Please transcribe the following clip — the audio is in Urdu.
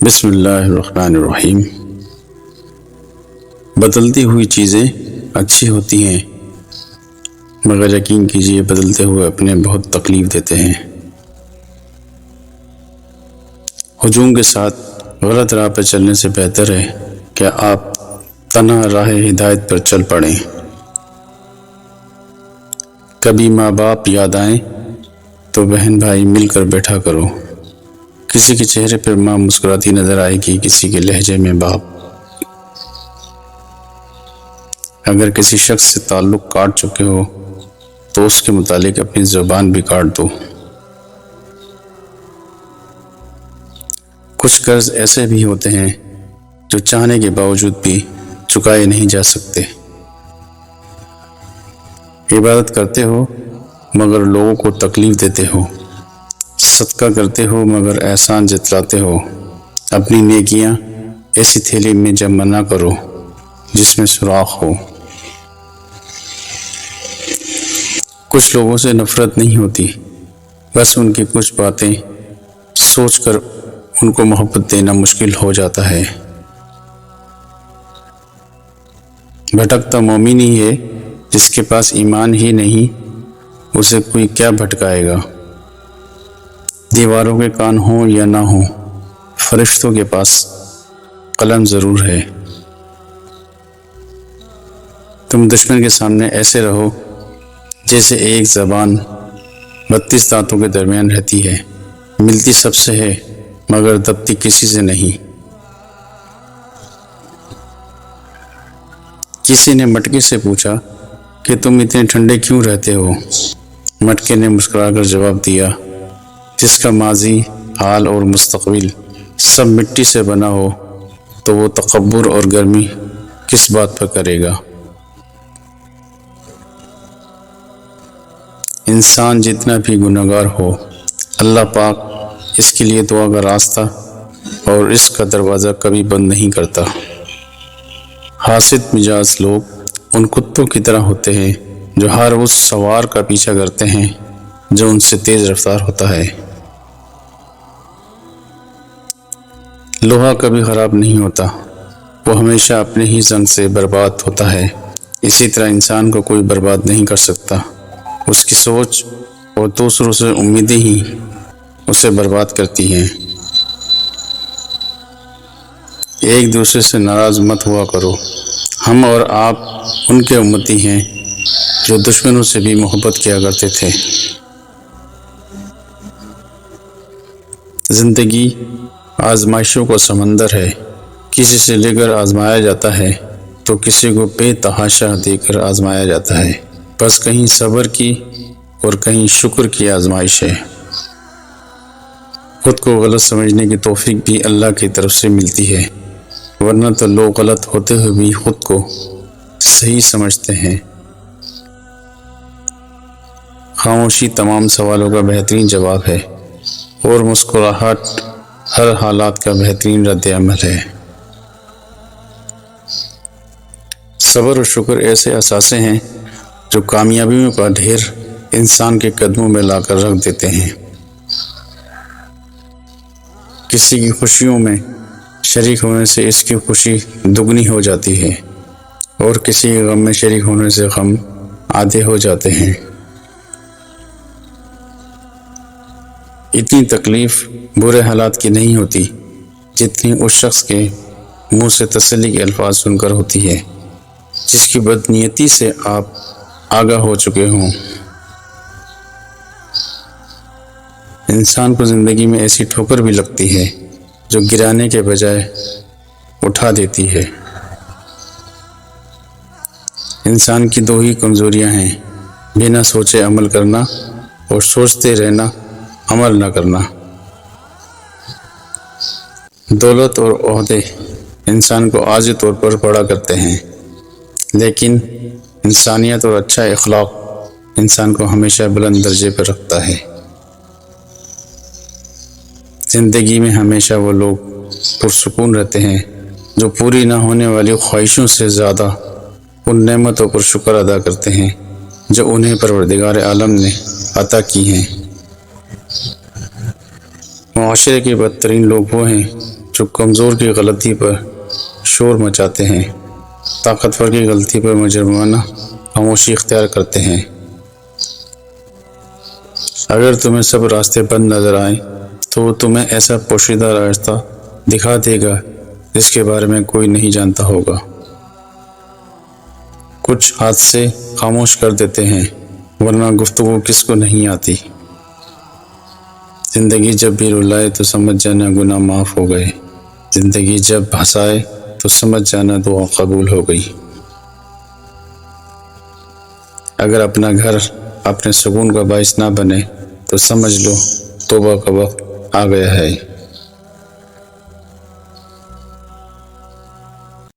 بسم اللہ الرحمن الرحیم۔ بدلتی ہوئی چیزیں اچھی ہوتی ہیں، مگر یقین کیجیے بدلتے ہوئے اپنے بہت تکلیف دیتے ہیں۔ ہجوم کے ساتھ غلط راہ پر چلنے سے بہتر ہے کہ آپ تنہا راہ ہدایت پر چل پڑیں۔ کبھی ماں باپ یاد آئیں تو بہن بھائی مل کر بیٹھا کرو۔ کسی کے چہرے پر ماں مسکراتی نظر آئے گی، کسی کے لہجے میں باپ۔ اگر کسی شخص سے تعلق کاٹ چکے ہو تو اس کے متعلق اپنی زبان بھی کاٹ دو۔ کچھ قرض ایسے بھی ہوتے ہیں جو چاہنے کے باوجود بھی چکائے نہیں جا سکتے۔ عبادت کرتے ہو مگر لوگوں کو تکلیف دیتے ہو، صدقہ کرتے ہو مگر احسان جتلاتے ہو۔ اپنی نیکیاں ایسی تھیلی میں جمع نہ کرو جس میں سوراخ ہو۔ کچھ لوگوں سے نفرت نہیں ہوتی، بس ان کی کچھ باتیں سوچ کر ان کو محبت دینا مشکل ہو جاتا ہے۔ بھٹکتا مومن ہی ہے جس کے پاس ایمان ہی نہیں، اسے کوئی کیا بھٹکائے گا۔ دیواروں کے کان ہوں یا نہ ہوں، فرشتوں کے پاس قلم ضرور ہے۔ تم دشمن کے سامنے ایسے رہو جیسے ایک زبان 32 دانتوں کے درمیان رہتی ہے، ملتی سب سے ہے مگر دبتی کسی سے نہیں۔ کسی نے مٹکے سے پوچھا کہ تم اتنے ٹھنڈے کیوں رہتے ہو؟ مٹکے نے مسکرا کر جواب دیا، جس کا ماضی، حال اور مستقبل سب مٹی سے بنا ہو تو وہ تکبر اور گرمی کس بات پر کرے گا؟ انسان جتنا بھی گنہگار ہو، اللہ پاک اس کے لیے دعا کا راستہ اور اس کا دروازہ کبھی بند نہیں کرتا۔ حاسد مزاج لوگ ان کتوں کی طرح ہوتے ہیں جو ہر اس سوار کا پیچھا کرتے ہیں جو ان سے تیز رفتار ہوتا ہے۔ لوہا کبھی خراب نہیں ہوتا، وہ ہمیشہ اپنے ہی زنگ سے برباد ہوتا ہے۔ اسی طرح انسان کو کوئی برباد نہیں کر سکتا، اس کی سوچ اور دوسروں سے امیدیں ہی اسے برباد کرتی ہیں۔ ایک دوسرے سے ناراض مت ہوا کرو، ہم اور آپ ان کے امتی ہیں جو دشمنوں سے بھی محبت کیا کرتے تھے۔ زندگی آزمائشوں کا سمندر ہے، کسی سے لے کر آزمایا جاتا ہے تو کسی کو بے تحاشا دے کر آزمایا جاتا ہے۔ بس کہیں صبر کی اور کہیں شکر کی آزمائش ہے۔ خود کو غلط سمجھنے کی توفیق بھی اللہ کی طرف سے ملتی ہے، ورنہ تو لوگ غلط ہوتے ہوئے بھی خود کو صحیح سمجھتے ہیں۔ خاموشی تمام سوالوں کا بہترین جواب ہے اور مسکراہٹ ہر حالات کا بہترین رد عمل ہے۔ صبر اور شکر ایسے اثاثے ہیں جو کامیابیوں کا ڈھیر انسان کے قدموں میں لا کر رکھ دیتے ہیں۔ کسی کی خوشیوں میں شریک ہونے سے اس کی خوشی دگنی ہو جاتی ہے اور کسی کے غم میں شریک ہونے سے غم آدھے ہو جاتے ہیں۔ اتنی تکلیف برے حالات کی نہیں ہوتی جتنی اس شخص کے منہ سے تسلی کے الفاظ سن کر ہوتی ہے جس کی بدنیتی سے آپ آگاہ ہو چکے ہوں۔ انسان کو زندگی میں ایسی ٹھوکر بھی لگتی ہے جو گرانے کے بجائے اٹھا دیتی ہے۔ انسان کی دو ہی کمزوریاں ہیں، بنا سوچے عمل کرنا اور سوچتے رہنا عمل نہ کرنا۔ دولت اور عہدے انسان کو عارضی طور پر بڑا کرتے ہیں، لیکن انسانیت اور اچھا اخلاق انسان کو ہمیشہ بلند درجے پر رکھتا ہے۔ زندگی میں ہمیشہ وہ لوگ پرسکون رہتے ہیں جو پوری نہ ہونے والی خواہشوں سے زیادہ ان نعمتوں پر شکر ادا کرتے ہیں جو انہیں پروردگار عالم نے عطا کی ہیں۔ معاشرے کے بدترین لوگ وہ ہیں جو کمزور کی غلطی پر شور مچاتے ہیں، طاقتور کی غلطی پر مجرمانہ خاموشی اختیار کرتے ہیں۔ اگر تمہیں سب راستے بند نظر آئیں تو وہ تمہیں ایسا پوشیدہ راستہ دکھا دے گا جس کے بارے میں کوئی نہیں جانتا ہوگا۔ کچھ حادثے خاموش کر دیتے ہیں، ورنہ گفتگو کس کو نہیں آتی۔ زندگی جب بھی رلائے تو سمجھ جانا گناہ معاف ہو گئے، زندگی جب ہنسائے تو سمجھ جانا دعا قبول ہو گئی۔ اگر اپنا گھر اپنے سکون کا باعث نہ بنے تو سمجھ لو توبہ کا وقت آ گیا ہے۔